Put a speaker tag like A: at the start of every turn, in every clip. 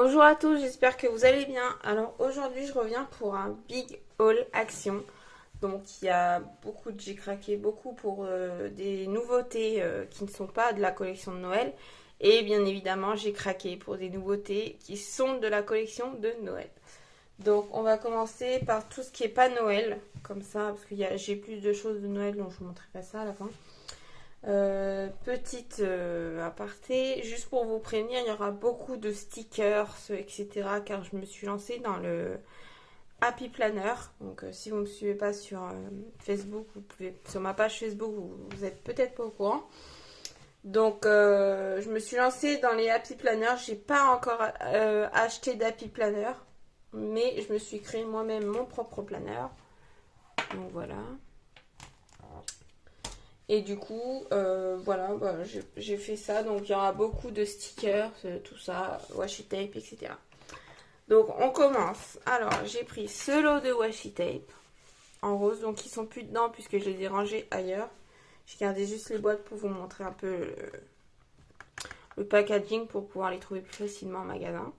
A: Bonjour à tous, j'espère que vous allez bien. Alors aujourd'hui je reviens pour un big haul action. Donc j'ai craqué beaucoup pour des nouveautés qui ne sont pas de la collection de Noël. Et bien évidemment j'ai craqué pour des nouveautés qui sont de la collection de Noël. Donc on va commencer par tout ce qui est pas Noël, comme ça, parce que j'ai plus de choses de Noël, donc je vous montrerai ça à la fin. Petite aparté, juste pour vous prévenir, il y aura beaucoup de stickers, etc. Car je me suis lancée dans le Happy Planner. Donc si vous ne me suivez pas sur Facebook, vous pouvez, sur ma page Facebook, vous êtes peut-être pas au courant. Donc je me suis lancée dans les Happy Planner. J'ai pas encore acheté d'Happy Planner, mais je me suis créé moi-même mon propre planner. Donc voilà. Et du coup, voilà, j'ai fait ça. Donc il y aura beaucoup de stickers, tout ça, washi tape, etc. Donc on commence. Alors j'ai pris ce lot de washi tape en rose. Donc ils sont plus dedans puisque je les ai rangés ailleurs. J'ai gardé juste les boîtes pour vous montrer un peu le packaging pour pouvoir les trouver plus facilement en magasin.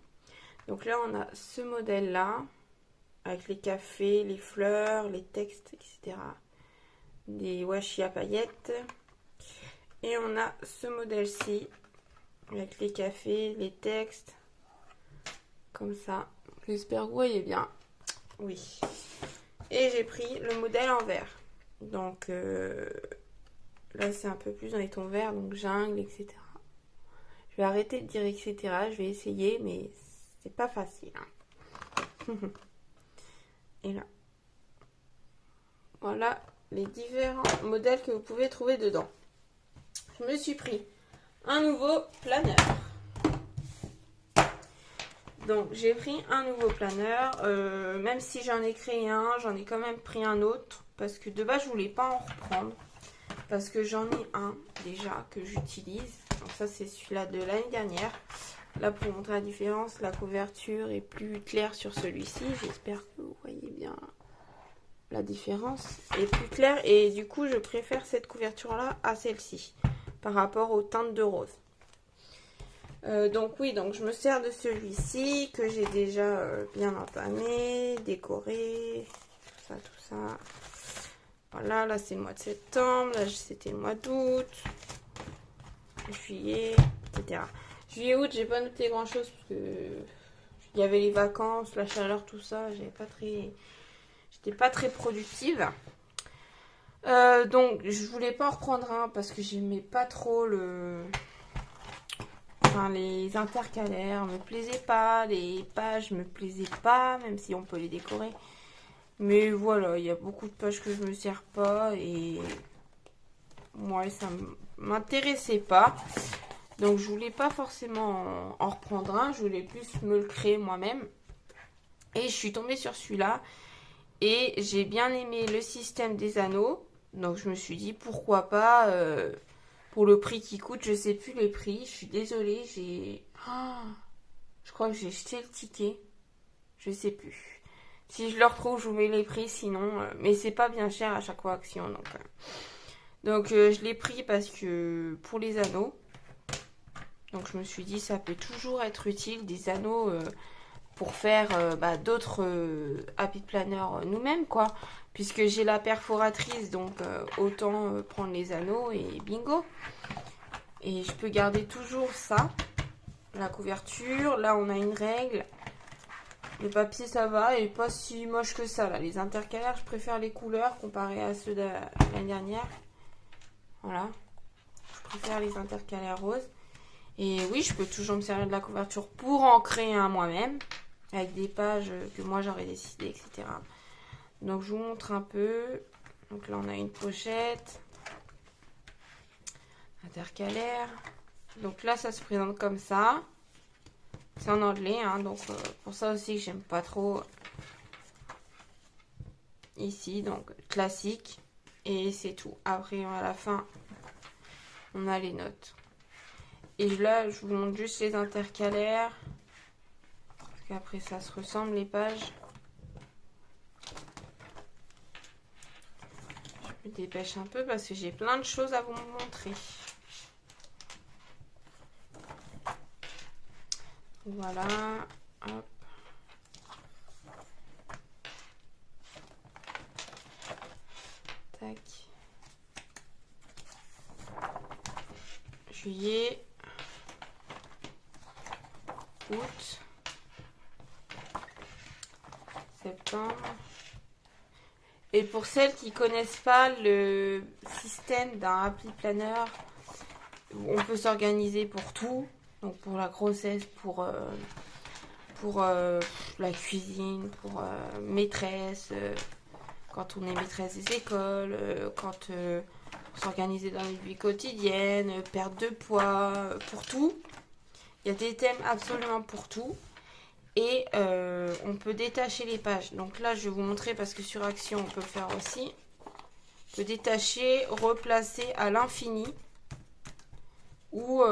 A: Donc là on a ce modèle là avec les cafés, les fleurs, les textes, etc. Des washi à paillettes. Et on a ce modèle-ci avec les cafés, les textes, comme ça. J'espère que vous voyez bien. Oui. Et j'ai pris le modèle en vert. Donc là c'est un peu plus dans les tons verts, donc jungle, etc. Je vais arrêter de dire etc. Je vais essayer, mais c'est pas facile. Hein. Et là. Voilà les différents modèles que vous pouvez trouver dedans. Je me suis pris un nouveau planeur. Donc j'ai pris un nouveau planeur, même si j'en ai créé un, j'en ai quand même pris un autre, parce que de base je voulais pas en reprendre, parce que j'en ai un déjà que j'utilise. Donc ça c'est celui-là de l'année dernière. Là pour montrer la différence, la couverture est plus claire sur celui-ci, j'espère que vous voyez bien la différence est plus claire, et du coup je préfère cette couverture là à celle-ci par rapport aux teintes de rose. Donc oui, donc je me sers de celui-ci que j'ai déjà bien entamé, décoré, tout ça. Voilà, là c'est le mois de septembre, là c'était le mois d'août, juillet, etc. Juillet, août, j'ai pas noté grand chose parce que il y avait les vacances, la chaleur, tout ça, j'étais pas très productive. Donc je voulais pas en reprendre un parce que j'aimais pas trop les intercalaires me plaisaient pas, les pages me plaisaient pas, même si on peut les décorer. Mais voilà, il y a beaucoup de pages que je me sers pas et moi ça m'intéressait pas. Donc je voulais pas forcément en reprendre un, je voulais plus me le créer moi-même. Et je suis tombée sur celui-là et j'ai bien aimé le système des anneaux. Donc je me suis dit pourquoi pas pour le prix qui coûte, je sais plus les prix, je suis désolée, je crois que j'ai jeté le ticket, je sais plus. Si je le retrouve, je vous mets les prix, sinon, mais c'est pas bien cher à chaque fois action, donc je l'ai pris parce que pour les anneaux, donc je me suis dit ça peut toujours être utile des anneaux pour faire d'autres happy planners nous-mêmes quoi, puisque j'ai la perforatrice, donc autant prendre les anneaux et bingo. Et je peux garder toujours ça, la couverture. Là on a une règle, le papier ça va, et pas si moche que ça là. Les intercalaires, je préfère les couleurs comparé à ceux de l'année dernière. Voilà, je préfère les intercalaires roses. Et oui, je peux toujours me servir de la couverture pour en créer un moi-même, avec des pages que moi j'aurais décidé, etc. Donc je vous montre un peu. Donc là on a une pochette intercalaire. Donc là ça se présente comme ça. C'est en anglais, hein, donc pour ça aussi j'aime pas trop. Ici, donc classique. Et c'est tout. Après à la fin, on a les notes. Et là je vous montre juste les intercalaires. Parce qu'après ça se ressemble les pages. Je me dépêche un peu parce que j'ai plein de choses à vous montrer. Voilà, hop. Tac. Juillet, août, septembre. Et pour celles qui connaissent pas le système d'un Happy Planner, on peut s'organiser pour tout. Donc pour la grossesse, pour la cuisine, pour maîtresse, quand on est maîtresse des écoles, quand on s'organiser dans une vie quotidienne, perte de poids, pour tout. Il y a des thèmes absolument pour tout. Et on peut détacher les pages. Donc là, je vais vous montrer parce que sur Action, on peut le faire aussi. On peut détacher, replacer à l'infini. Ou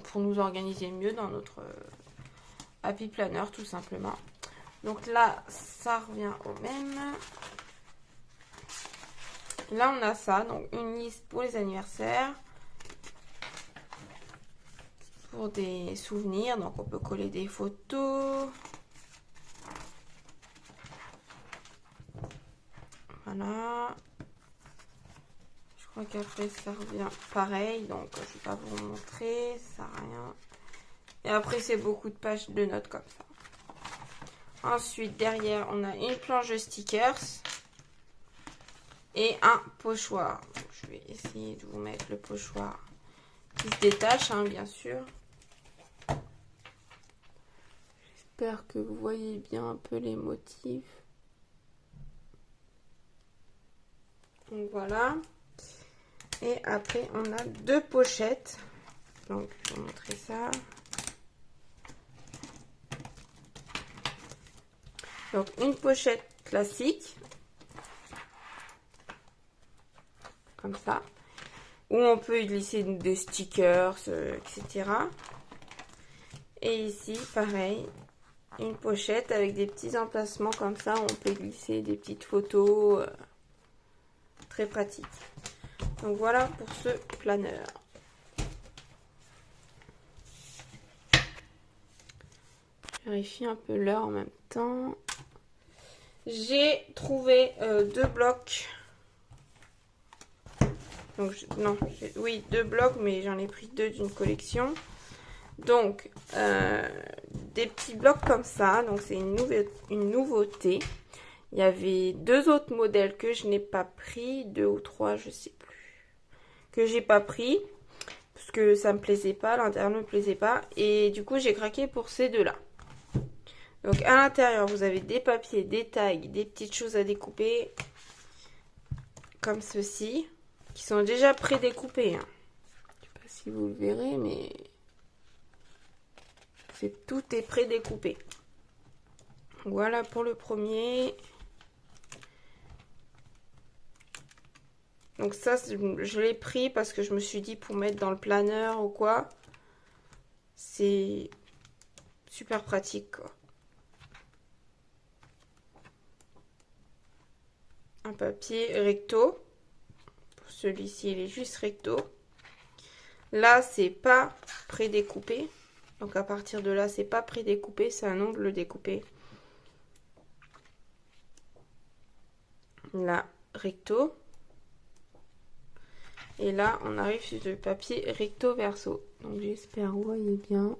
A: pour nous organiser mieux dans notre Happy Planner, tout simplement. Donc là, ça revient au même. Là, on a ça. Donc une liste pour les anniversaires. Pour des souvenirs. Donc on peut coller des photos. Voilà. Je crois qu'après ça revient pareil. Donc je ne vais pas vous montrer. Ça sert à rien. Et après c'est beaucoup de pages de notes comme ça. Ensuite derrière on a une planche de stickers. Et un pochoir. Donc, je vais essayer de vous mettre le pochoir qui se détache, hein, bien sûr. J'espère que vous voyez bien un peu les motifs. Donc voilà. Et après, on a deux pochettes. Donc, je vais vous montrer ça. Donc, une pochette classique. Comme ça. Où on peut y glisser des stickers, etc. Et ici, pareil, une pochette avec des petits emplacements comme ça. Où on peut glisser des petites photos. Très pratique. Donc voilà pour ce planeur. Je vérifie un peu l'heure en même temps. J'ai trouvé deux blocs. Donc, oui, deux blocs, mais j'en ai pris deux d'une collection. Donc, des petits blocs comme ça. Donc, c'est une nouveauté. Il y avait deux autres modèles que je n'ai pas pris. Deux ou trois, je sais plus. Que j'ai pas pris. Parce que ça me plaisait pas. L'intérieur ne me plaisait pas. Et du coup, j'ai craqué pour ces deux-là. Donc, à l'intérieur, vous avez des papiers, des tags, des petites choses à découper. Comme ceci. Qui sont déjà prédécoupés. Hein. Je sais pas si vous le verrez, mais tout est prédécoupé. Voilà pour le premier. Donc ça, je l'ai pris parce que je me suis dit pour mettre dans le planeur ou quoi, c'est super pratique, quoi. Un papier recto. Celui-ci, il est juste recto. Là, c'est pas prédécoupé. Donc à partir de là, c'est pas prédécoupé, c'est un ongle découpé. Là, recto. Et là, on arrive sur le papier recto verso. Donc j'espère vous voyez bien.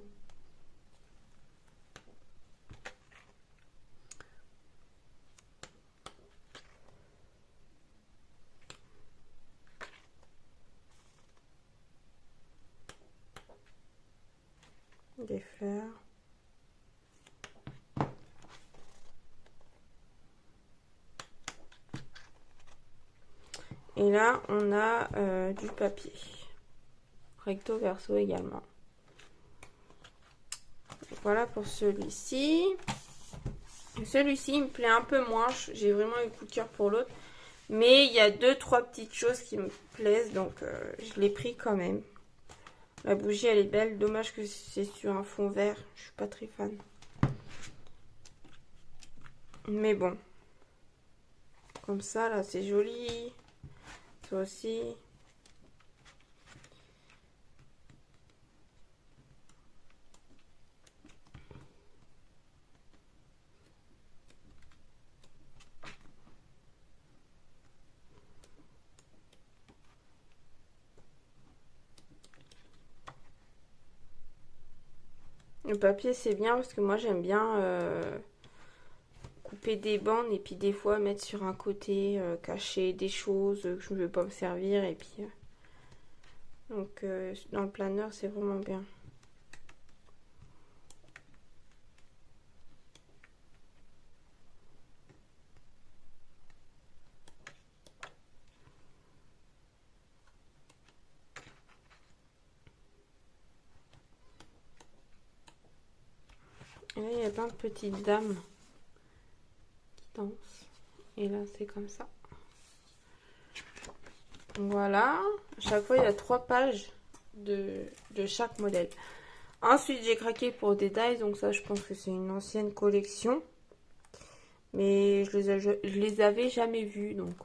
A: Des fleurs. Et là, on a du papier. Recto verso également. Voilà pour celui-ci. Celui-ci, il me plaît un peu moins. J'ai vraiment eu coup de cœur pour l'autre. Mais il y a deux, trois petites choses qui me plaisent. Donc, je l'ai pris quand même. La bougie, elle est belle. Dommage que c'est sur un fond vert. Je suis pas très fan. Mais bon. Comme ça, là, c'est joli. Ça aussi. Le papier c'est bien parce que moi j'aime bien couper des bandes et puis des fois mettre sur un côté, cacher des choses que je ne veux pas me servir et puis donc dans le planeur c'est vraiment bien. Et là il y a plein de petites dames qui dansent et là c'est comme ça. Voilà, à chaque fois il y a 3 pages de chaque modèle. Ensuite j'ai craqué pour des dies, donc ça je pense que c'est une ancienne collection. Mais je les avais jamais vus, donc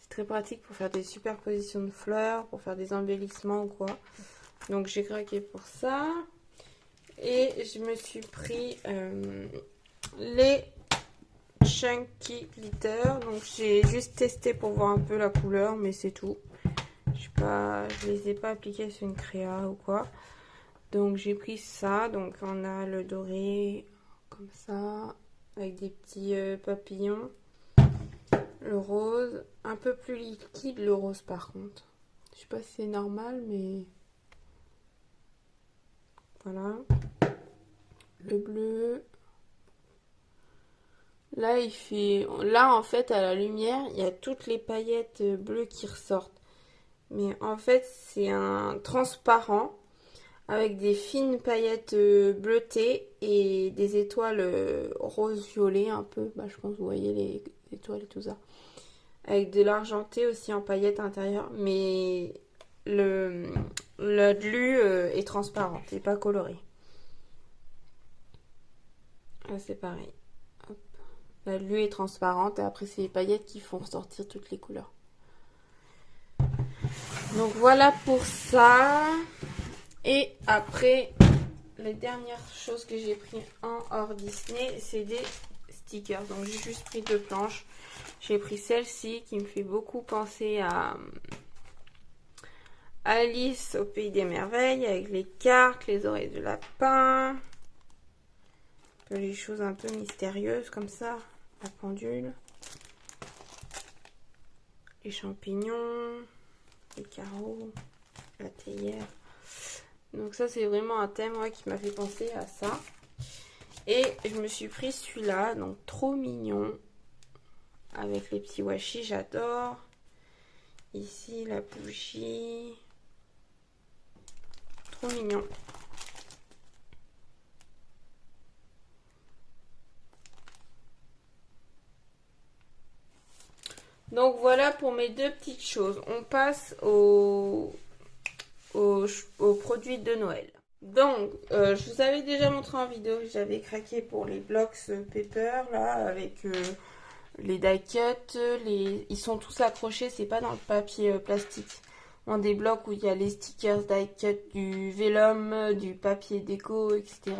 A: c'est très pratique pour faire des superpositions de fleurs, pour faire des embellissements ou quoi. Donc j'ai craqué pour ça. Et je me suis pris les Chunky Glitter. Donc j'ai juste testé pour voir un peu la couleur, mais c'est tout. Je les ai pas appliqués sur une créa ou quoi. Donc j'ai pris ça. Donc on a le doré comme ça, avec des petits papillons. Le rose, un peu plus liquide le rose par contre. Je sais pas si c'est normal, mais voilà. Le bleu. Là il fait, là en fait à la lumière il y a toutes les paillettes bleues qui ressortent. Mais en fait c'est un transparent avec des fines paillettes bleutées et des étoiles rose-violet un peu. Bah, je pense que vous voyez les étoiles et tout ça. Avec de l'argenté aussi en paillettes intérieures. Mais la glu est transparente et pas colorée. Là c'est pareil. Hop. La glu est transparente et après c'est les paillettes qui font ressortir toutes les couleurs. Donc voilà pour ça. Et après, les dernières choses que j'ai pris en hors Disney, c'est des stickers. Donc j'ai juste pris 2 planches. J'ai pris celle-ci qui me fait beaucoup penser à Alice au Pays des Merveilles, avec les cartes, les oreilles de lapin, les choses un peu mystérieuses comme ça, la pendule, les champignons, les carreaux, la théière. Donc ça c'est vraiment un thème qui m'a fait penser à ça. Et je me suis pris celui-là, donc trop mignon. Avec les petits washi, j'adore. Ici la bougie. Trop mignon. Donc voilà pour mes 2 petites choses. On passe aux produits de Noël. Donc, je vous avais déjà montré en vidéo que j'avais craqué pour les blocks paper, là, avec les die cuts. Ils sont tous accrochés, c'est pas dans le papier plastique. Dans des blocs où il y a les stickers die cut, du vélum, du papier déco, etc.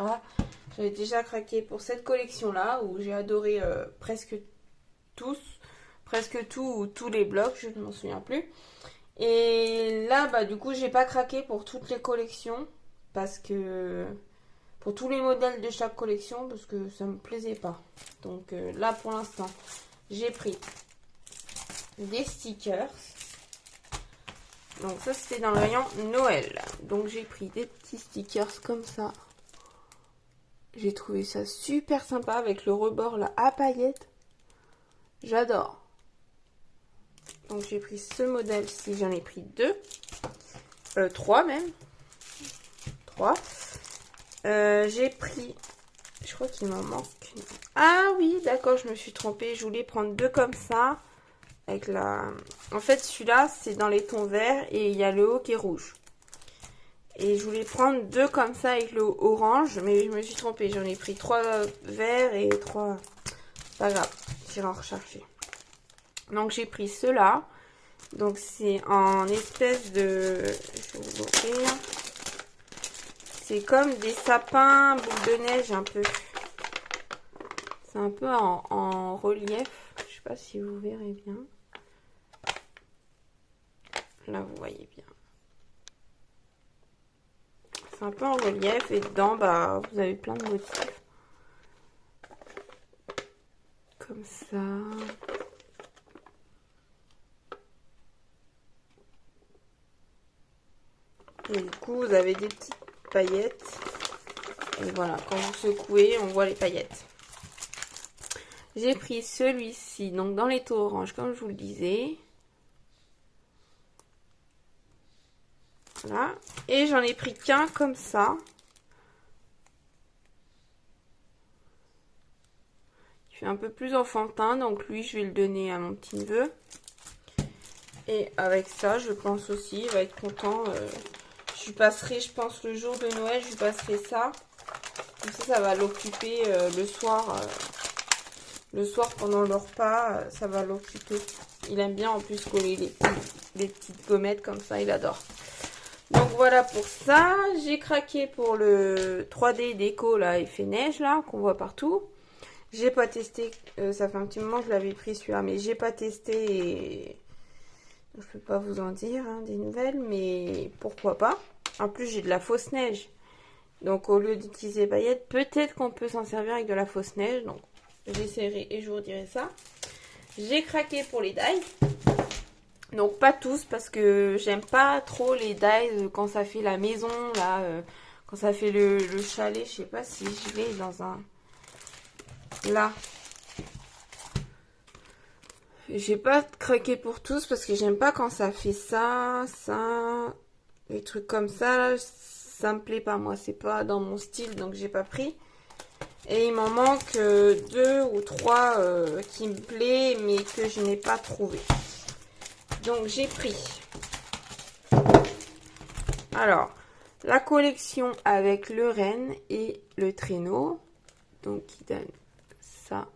A: J'avais déjà craqué pour cette collection-là, où j'ai adoré presque tout ou tous les blocs, je ne m'en souviens plus. Et là, bah du coup, j'ai pas craqué pour toutes les collections parce que pour tous les modèles de chaque collection parce que ça me plaisait pas. Donc là, pour l'instant, j'ai pris des stickers. Donc ça, c'était dans le rayon Noël. Donc j'ai pris des petits stickers comme ça. J'ai trouvé ça super sympa avec le rebord là à paillettes. J'adore. Donc j'ai pris ce modèle-ci, j'en ai pris 2. 3 même. 3. J'ai pris, je crois qu'il m'en manque. Ah oui, d'accord, je me suis trompée. Je voulais prendre 2 comme ça. Avec la... En fait, celui-là, c'est dans les tons verts et il y a le haut qui est rouge. Et je voulais prendre 2 comme ça avec le orange, mais je me suis trompée. J'en ai pris 3 verts et 3... Pas grave, j'irai en rechercher. Donc j'ai pris ceux-là. Donc c'est en espèce de... Je vais vous l'ouvrir. C'est comme des sapins boule de neige un peu. C'est un peu en relief. Je sais pas si vous verrez bien. Là vous voyez bien. c'est un peu en relief. Et dedans, bah, vous avez plein de motifs. Comme ça. Et du coup, vous avez des petites paillettes. Et voilà, quand vous secouez, on voit les paillettes. J'ai pris celui-ci, donc dans les taux orange, comme je vous le disais. Voilà. Et j'en ai pris qu'un comme ça. Il fait un peu plus enfantin, donc lui, je vais le donner à mon petit neveu. Et avec ça, je pense aussi, il va être content. Je lui passerai, je pense, le jour de Noël, je lui passerai ça. Comme ça va l'occuper le soir. Le soir, pendant le repas, ça va l'occuper. Il aime bien en plus coller les petites gommettes comme ça, il adore. Donc voilà pour ça. J'ai craqué pour le 3D déco, là, effet neige, là, qu'on voit partout. J'ai pas testé, ça fait un petit moment que je l'avais pris celui-là, mais j'ai pas testé et je peux pas vous en dire hein, des nouvelles, mais pourquoi pas. En plus, j'ai de la fausse neige. Donc au lieu d'utiliser paillettes, peut-être qu'on peut s'en servir avec de la fausse neige. Donc j'essaierai et je vous dirai ça. J'ai craqué pour les dies. Donc pas tous parce que j'aime pas trop les dies quand ça fait la maison, là, quand ça fait le chalet. Je sais pas si je l'ai dans un... Là. J'ai pas craqué pour tous parce que j'aime pas quand ça fait ça, les trucs comme ça, ça me plaît pas moi, c'est pas dans mon style donc j'ai pas pris. Et il m'en manque 2 ou 3 qui me plaît mais que je n'ai pas trouvé. Donc j'ai pris. Alors, la collection avec le renne et le traîneau. Donc qui donne ça.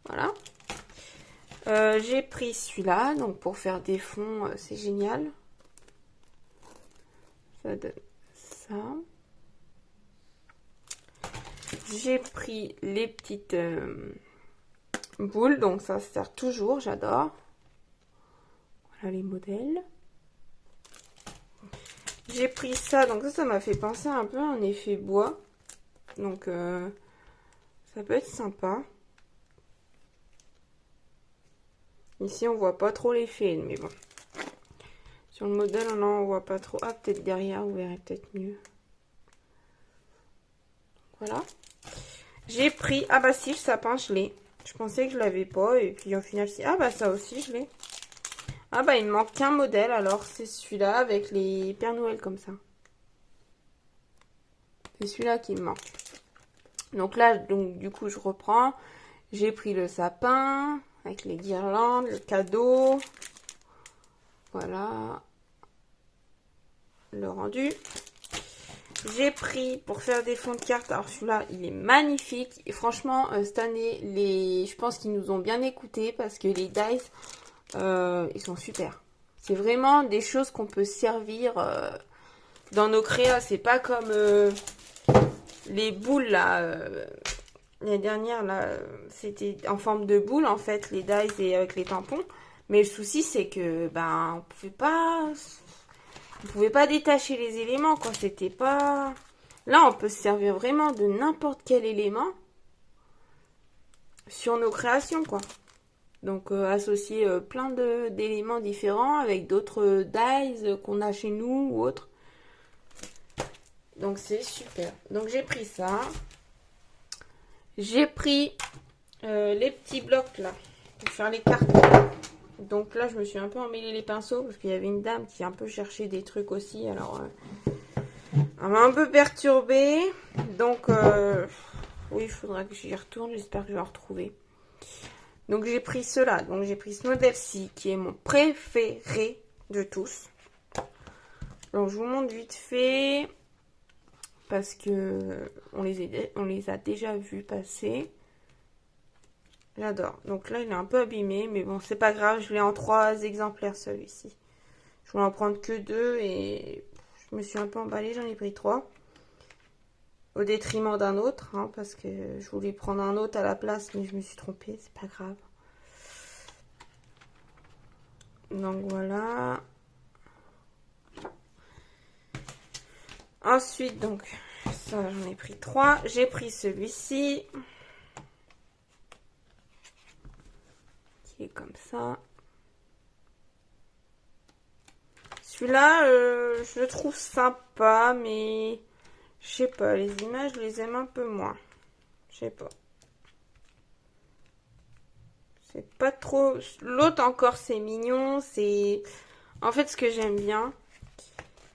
A: Voilà. J'ai pris celui-là, donc pour faire des fonds, c'est génial. Ça donne ça. J'ai pris les petites boules, donc ça sert toujours, j'adore. Voilà les modèles. J'ai pris ça, donc ça m'a fait penser un peu à un effet bois. Donc ça peut être sympa. Ici on voit pas trop l'effet, mais bon. Sur le modèle on voit pas trop. Ah peut-être derrière vous verrez peut-être mieux. Voilà. J'ai pris, ah bah si le sapin je l'ai. Je pensais que je l'avais pas et puis au final si. Ah bah ça aussi je l'ai. Ah bah il me manque qu'un modèle alors c'est celui-là avec les Pères Noël comme ça. C'est celui-là qui me manque. Donc là donc du coup je reprends. J'ai pris le sapin avec les guirlandes, le cadeau. Voilà. Le rendu. J'ai pris pour faire des fonds de cartes. Alors celui-là, il est magnifique. Et franchement, cette année, je pense qu'ils nous ont bien écoutés parce que les dice, ils sont super. C'est vraiment des choses qu'on peut servir dans nos créas. C'est pas comme les boules là. L'année dernière, là, c'était en forme de boule en fait, les dice et avec les tampons. Mais le souci, c'est que ben, on pouvait pas détacher les éléments, quoi. C'était pas... Là, on peut se servir vraiment de n'importe quel élément sur nos créations, quoi. Donc, associer plein d'éléments différents avec d'autres dies qu'on a chez nous ou autres. Donc, c'est super. Donc, j'ai pris ça. J'ai pris les petits blocs, là, pour faire les cartes. Donc là, je me suis un peu emmêlé les pinceaux parce qu'il y avait une dame qui a un peu cherché des trucs aussi. Alors, elle m'a un peu perturbée. Donc, oui, il faudra que j'y retourne. J'espère que je vais en retrouver. Donc, j'ai pris cela. Donc, j'ai pris ce modèle-ci qui est mon préféré de tous. Donc, je vous montre vite fait parce que on les a déjà vus passer. J'adore. Donc là, il est un peu abîmé, mais bon, c'est pas grave. Je l'ai en 3 exemplaires, celui-ci. Je voulais en prendre que 2 et je me suis un peu emballée. J'en ai pris 3. Au détriment d'un autre, hein, parce que je voulais prendre un autre à la place, mais je me suis trompée. C'est pas grave. Donc voilà. Ensuite, donc, ça, j'en ai pris 3. J'ai pris celui-ci. Qui est comme ça. Celui-là, je le trouve sympa, mais je sais pas, les images, je les aime un peu moins. Je sais pas. C'est pas trop... L'autre encore, c'est mignon, c'est... En fait, ce que j'aime bien,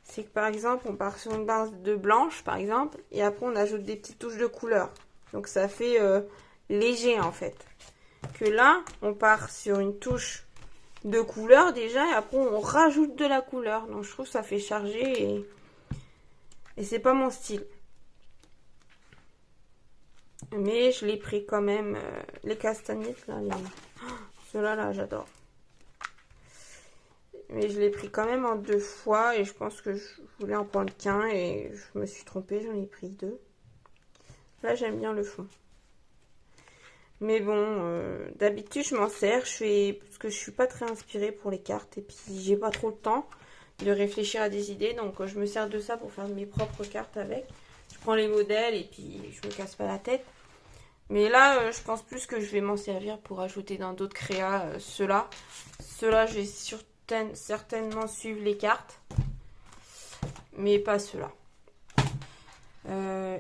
A: c'est que par exemple, on part sur une base de blanche, par exemple, et après on ajoute des petites touches de couleur. Donc ça fait léger, en fait. Que là, on part sur une touche de couleur déjà, et après on rajoute de la couleur. Donc je trouve que ça fait charger, et c'est pas mon style. Mais je l'ai pris quand même. Les castagnettes, là, ceux-là, là, j'adore. Mais je l'ai pris quand même en 2 fois. Et je pense que je voulais en prendre qu'un. Et je me suis trompée, j'en ai pris 2. Là, j'aime bien le fond. Mais bon, d'habitude, je m'en sers. Parce que je suis pas très inspirée pour les cartes. Et puis, j'ai pas trop le temps de réfléchir à des idées. Donc, je me sers de ça pour faire mes propres cartes avec. Je prends les modèles et puis je me casse pas la tête. Mais là, je pense plus que je vais m'en servir pour ajouter dans d'autres créas ceux-là. Ceux-là, je vais certainement suivre les cartes. Mais pas ceux-là.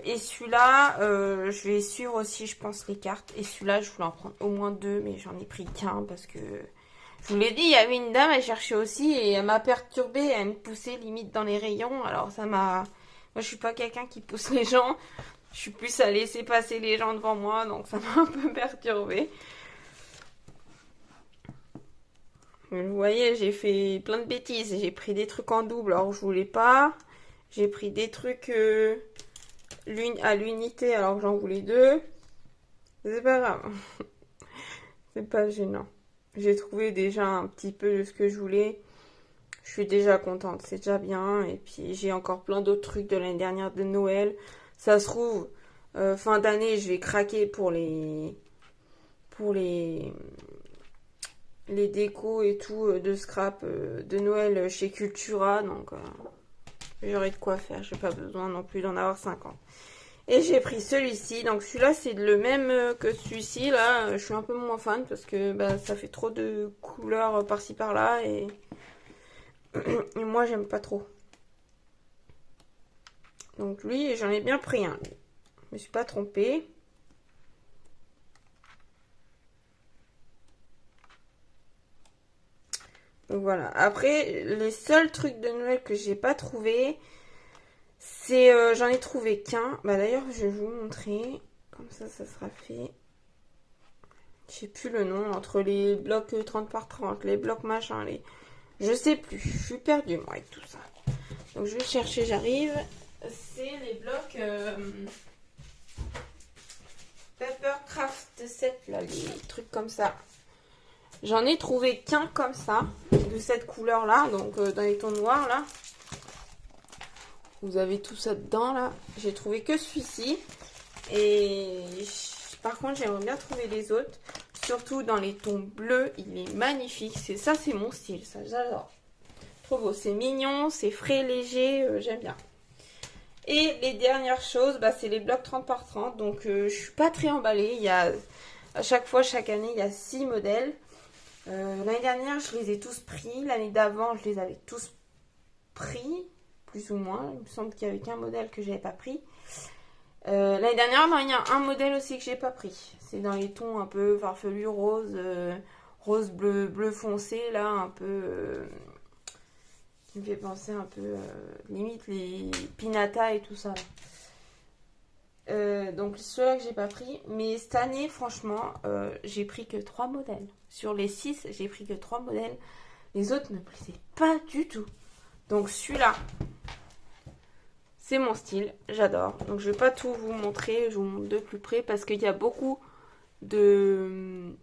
A: Et celui-là, je vais suivre aussi, je pense, les cartes. Et celui-là, je voulais en prendre au moins 2, mais j'en ai pris qu'un parce que... Je vous l'ai dit, il y avait une dame, elle cherchait aussi et elle m'a perturbée. Elle me poussait limite dans les rayons. Alors ça m'a... Moi, je suis pas quelqu'un qui pousse les gens. Je suis plus à laisser passer les gens devant moi, donc ça m'a un peu perturbée. Vous voyez, j'ai fait plein de bêtises. J'ai pris des trucs en double alors que je voulais pas. J'ai pris des trucs à l'unité alors que j'en voulais 2. C'est pas grave. C'est pas gênant. J'ai trouvé déjà un petit peu de ce que je voulais. Je suis déjà contente, c'est déjà bien. Et puis j'ai encore plein d'autres trucs de l'année dernière de Noël. Ça se trouve, fin d'année, je vais craquer pour les décos et tout de scrap de Noël chez Cultura. Donc, j'aurai de quoi faire. J'ai pas besoin non plus d'en avoir 50. Et j'ai pris celui-ci. Donc, celui-là, c'est le même que celui-ci. Là, je suis un peu moins fan parce que bah, ça fait trop de couleurs par-ci par-là. Et moi, j'aime pas trop. Donc lui, j'en ai bien pris un. Je me suis pas trompée. Donc voilà. Après, les seuls trucs de Noël que j'ai pas trouvé, c'est... j'en ai trouvé qu'un. Bah d'ailleurs, je vais vous montrer. Comme ça sera fait. Je sais plus le nom. Entre les blocs 30 par 30, les blocs machin, les... Je sais plus. Je suis perdue, moi, avec tout ça. Donc je vais chercher, j'arrive. C'est les blocs Papercraft 7, là, les trucs comme ça. J'en ai trouvé qu'un comme ça, de cette couleur-là, donc dans les tons noirs, là. Vous avez tout ça dedans, là. J'ai trouvé que celui-ci. Et par contre, j'aimerais bien trouver les autres. Surtout dans les tons bleus, il est magnifique. Ça, c'est mon style, ça, j'adore. Trop beau, c'est mignon, c'est frais, léger, j'aime bien. Et les dernières choses, bah, c'est les blocs 30 par 30. Donc, je suis pas très emballée. Il y a, à chaque fois, chaque année, il y a 6 modèles. L'année dernière, je les ai tous pris. L'année d'avant, je les avais tous pris, plus ou moins. Il me semble qu'il n'y avait qu'un modèle que je n'avais pas pris. L'année dernière, non, il y a un modèle aussi que j'ai pas pris. C'est dans les tons un peu farfelus, rose, rose bleu foncé, là, un peu... qui me fait penser un peu, limite, les Pinata et tout ça. Donc, ceux-là que j'ai pas pris. Mais cette année, franchement, j'ai pris que 3 modèles. Sur les 6, j'ai pris que 3 modèles. Les autres ne me plaisaient pas du tout. Donc, celui-là... c'est mon style, j'adore. Donc je vais pas tout vous montrer, je vous montre de plus près parce qu'il y a beaucoup de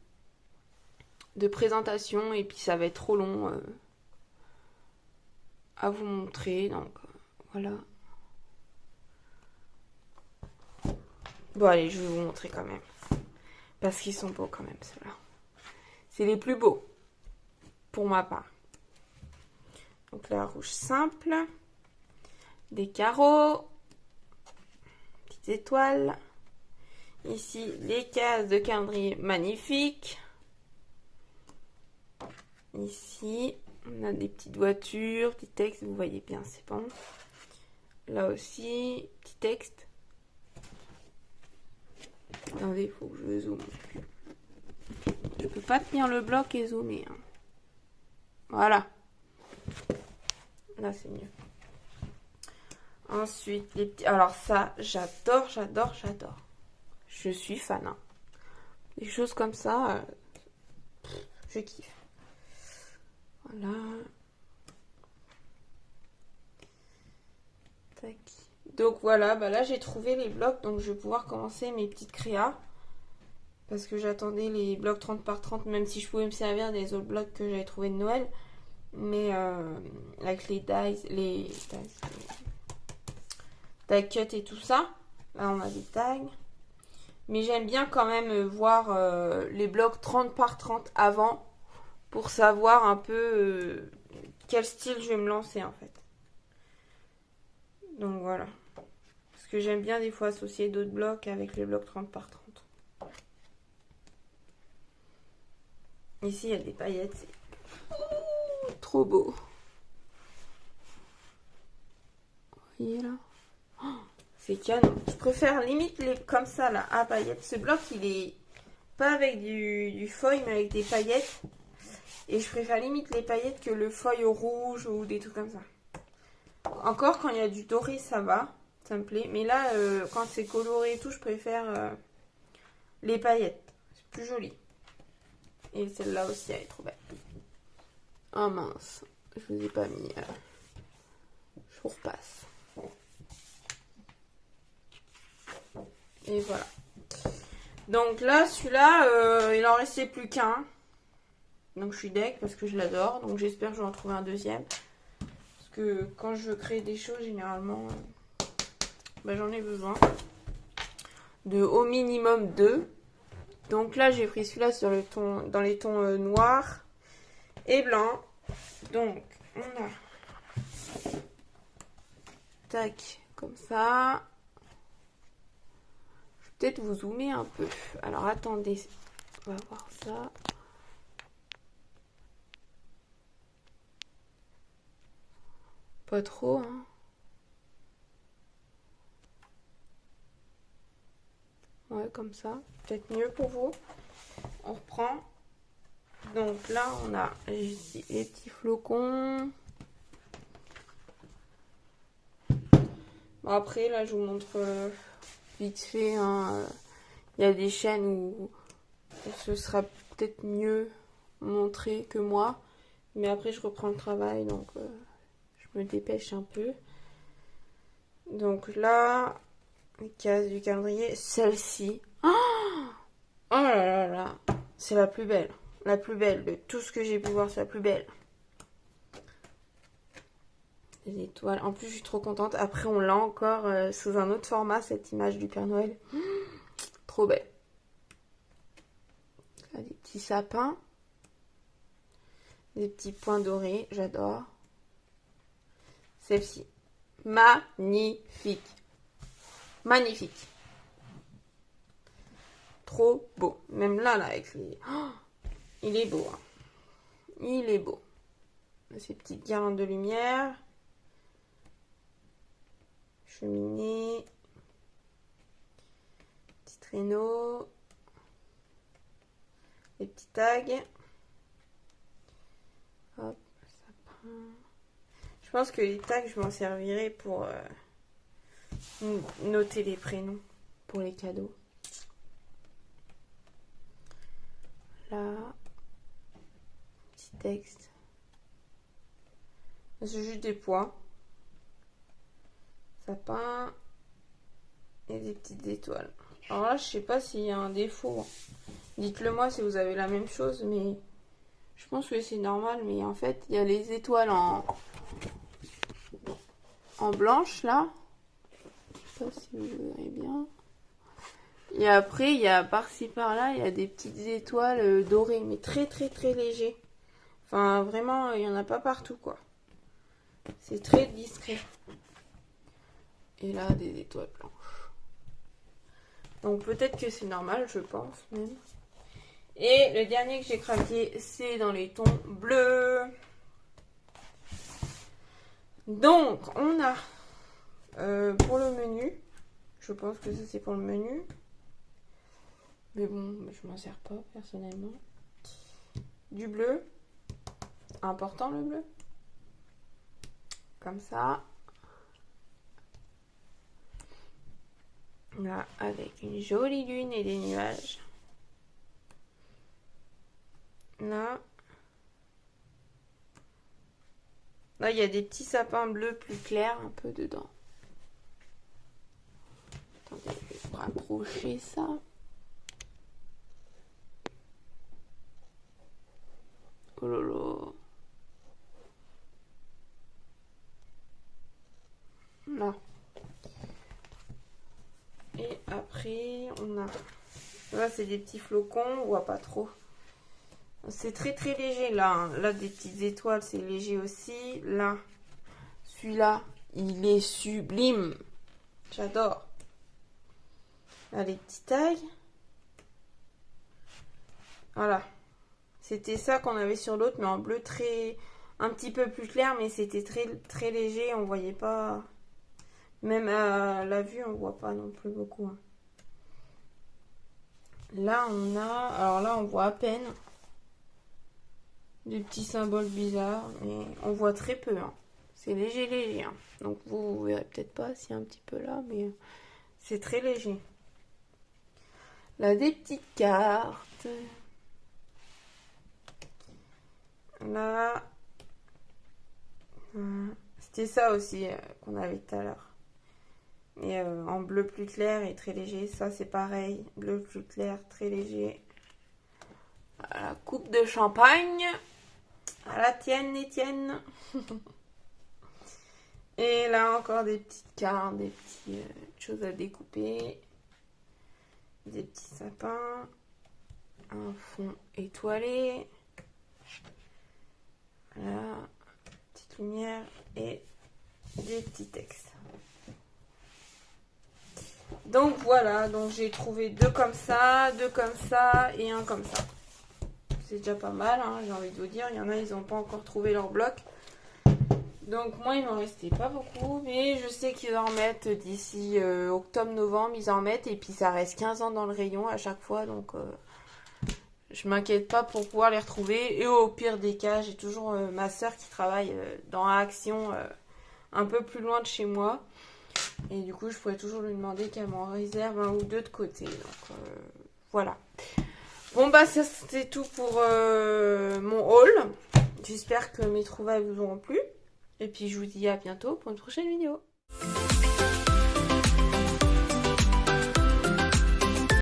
A: présentations et puis ça va être trop long à vous montrer. Donc voilà. Bon allez, je vais vous montrer quand même. Parce qu'ils sont beaux quand même ceux-là. C'est les plus beaux pour ma part. Donc la rouge simple. des carreaux, petites étoiles. Ici, les cases de calendrier magnifiques. Ici, on a des petites voitures, petits textes, vous voyez bien, c'est bon. Là aussi, petit texte. Attendez, il faut que je zoome. Je peux pas tenir le bloc et zoomer. Hein. Voilà. Là, c'est mieux. Ensuite, les petits... Alors ça, j'adore, j'adore, j'adore. Je suis fan. Hein. Des choses comme ça, je kiffe. Voilà. Tac. Donc voilà, bah là j'ai trouvé les blocs, donc je vais pouvoir commencer mes petites créas. Parce que j'attendais les blocs 30 par 30, même si je pouvais me servir des autres blocs que j'avais trouvé de Noël. Mais avec les dies, les tag cut et tout ça. Là on a des tags. Mais j'aime bien quand même voir les blocs 30 par 30 avant. Pour savoir un peu quel style je vais me lancer en fait. Donc voilà. Parce que j'aime bien des fois associer d'autres blocs avec les blocs 30 par 30. Ici il y a des paillettes. C'est trop beau. Vous voyez là, c'est canon. Je préfère limite les comme ça là à paillettes. Ce bloc il est pas avec du foil mais avec des paillettes. Et je préfère limite les paillettes que le foil au rouge ou des trucs comme ça. Encore quand il y a du doré ça va, ça me plaît. Mais là quand c'est coloré et tout je préfère les paillettes. C'est plus joli. Et celle-là aussi elle est trop belle. Oh mince, je vous ai pas mis. Je vous repasse. Et voilà. Donc là celui-là il en restait plus qu'un. Donc je suis deg parce que je l'adore. Donc j'espère que je vais en trouver un deuxième. Parce que quand je veux créer des choses, généralement, j'en ai besoin. De au minimum 2. Donc là j'ai pris celui-là sur le ton, dans les tons noirs et blanc. Donc on a... Tac, comme ça. Je vais peut-être vous zoomer un peu. Alors attendez, on va voir ça. Pas trop, hein. Ouais, comme ça. Peut-être mieux pour vous. On reprend. Donc là, on a ici les petits flocons. Bon, après, là, je vous montre vite fait. Hein. Il y a des chaînes où ce sera peut-être mieux montré que moi. Mais après, je reprends le travail, donc... je me dépêche un peu. Donc là, les cases du calendrier. Celle-ci. Oh là là là. C'est la plus belle. La plus belle de tout ce que j'ai pu voir. C'est la plus belle. Les étoiles. En plus, je suis trop contente. Après, on l'a encore sous un autre format, cette image du Père Noël. Trop belle. Là, des petits sapins. Des petits points dorés. J'adore. Celle-ci. Magnifique. Magnifique. Trop beau. Même là, avec les... Oh, il est beau. Hein. Il est beau. Ces petites guirlandes de lumière. Cheminée. Petit traîneau. Les petits tags. Hop, sapin. Je pense que les tags, je m'en servirai pour noter les prénoms pour les cadeaux. Là, petit texte. C'est juste des points. Sapin et des petites étoiles. Alors là, je sais pas s'il y a un défaut. Dites-le moi si vous avez la même chose, mais je pense que c'est normal. Mais en fait, il y a les étoiles en blanche là. Je sais pas si vous verrez bien. Et après, il y a par-ci par-là, il y a des petites étoiles dorées, mais très très très léger. Enfin, vraiment, il n'y en a pas partout, quoi. C'est très discret. Et là, des étoiles blanches. Donc peut-être que c'est normal, je pense même. Et le dernier que j'ai craqué, c'est dans les tons bleus. Donc, on a pour le menu, je pense que ça c'est pour le menu. Mais bon, je m'en sers pas personnellement. Du bleu. Important le bleu. Comme ça. Là, avec une jolie lune et des nuages. Là. Là, il y a des petits sapins bleus plus clairs un peu dedans. Attendez, je vais vous rapprocher ça. Oh là là. Là. Et après, on a... Là, c'est des petits flocons, on voit pas trop. C'est très très léger là. Hein. Là, des petites étoiles, c'est léger aussi. Là, celui-là, il est sublime. J'adore. Là, les petits tags. Voilà. C'était ça qu'on avait sur l'autre, mais en bleu très... Un petit peu plus clair, mais c'était très très léger. On voyait pas... Même à la vue, on voit pas non plus beaucoup. Hein. Là, on a... Alors là, on voit à peine des petits symboles bizarres, mais on voit très peu. Hein. C'est léger, léger. Hein. Donc vous verrez peut-être pas s'il y a un petit peu là, mais c'est très léger. Là, des petites cartes. Là, c'était ça aussi qu'on avait tout à l'heure. Et en bleu plus clair et très léger. Ça, c'est pareil. Bleu plus clair, très léger. Voilà, coupe de champagne. À la tienne, Étienne. Et là, encore des petites cartes, des petites choses à découper. Des petits sapins. Un fond étoilé. Voilà. Petite lumière et des petits textes. Donc voilà, donc j'ai trouvé deux comme ça et un comme ça. C'est déjà pas mal, hein, j'ai envie de vous dire. Il y en a, ils n'ont pas encore trouvé leur bloc. Donc moi, il m'en restait pas beaucoup. Mais je sais qu'ils en mettent d'ici octobre-novembre. Ils en mettent et puis ça reste 15 ans dans le rayon à chaque fois. Donc je m'inquiète pas pour pouvoir les retrouver. Et au pire des cas, j'ai toujours ma soeur qui travaille dans Action un peu plus loin de chez moi. Et du coup, je pourrais toujours lui demander qu'elle m'en réserve un ou deux de côté. Donc voilà. Bon bah ça c'était tout pour mon haul. J'espère que mes trouvailles vous auront plu. Et puis je vous dis à bientôt pour une prochaine vidéo.